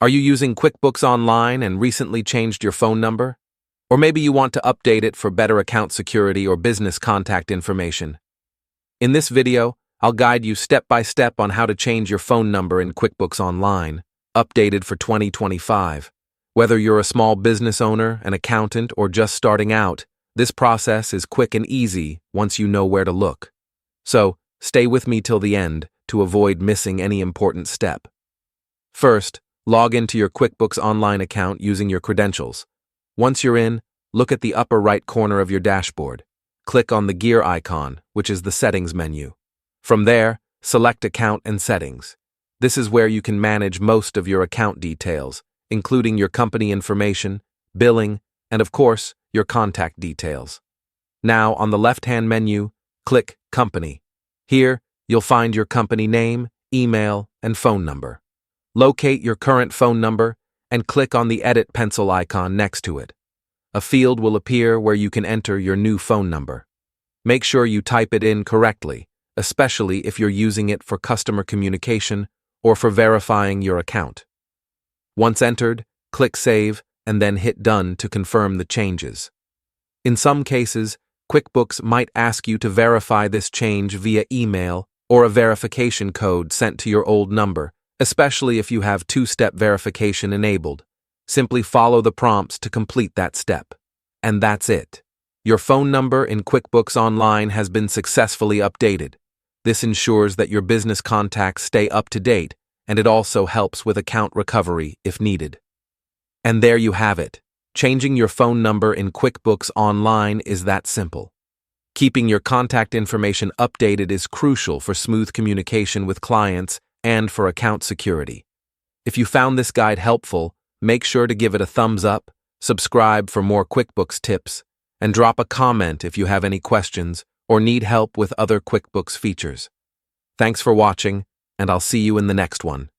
Are you using QuickBooks Online and recently changed your phone number? Or maybe you want to update it for better account security or business contact information. In this video, I'll guide you step by step on how to change your phone number in QuickBooks Online, updated for 2025. Whether you're a small business owner, an accountant, or just starting out, this process is quick and easy once you know where to look. So, stay with me till the end to avoid missing any important step. First, log into your QuickBooks Online account using your credentials. Once you're in, look at the upper right corner of your dashboard. Click on the gear icon, which is the Settings menu. From there, select Account and Settings. This is where you can manage most of your account details, including your company information, billing, and of course, your contact details. Now, on the left-hand menu, click Company. Here, you'll find your company name, email, and phone number. Locate your current phone number and click on the Edit pencil icon next to it. A field will appear where you can enter your new phone number. Make sure you type it in correctly, especially if you're using it for customer communication or for verifying your account. Once entered, click Save and then hit Done to confirm the changes. In some cases, QuickBooks might ask you to verify this change via email or a verification code sent to your old number, especially if you have two-step verification enabled. Simply follow the prompts to complete that step. And that's it. Your phone number in QuickBooks Online has been successfully updated. This ensures that your business contacts stay up to date, and it also helps with account recovery if needed. And there you have it. Changing your phone number in QuickBooks Online is that simple. Keeping your contact information updated is crucial for smooth communication with clients and for account security. If you found this guide helpful, make sure to give it a thumbs up, subscribe for more QuickBooks tips, and drop a comment if you have any questions or need help with other QuickBooks features. Thanks for watching, and I'll see you in the next one.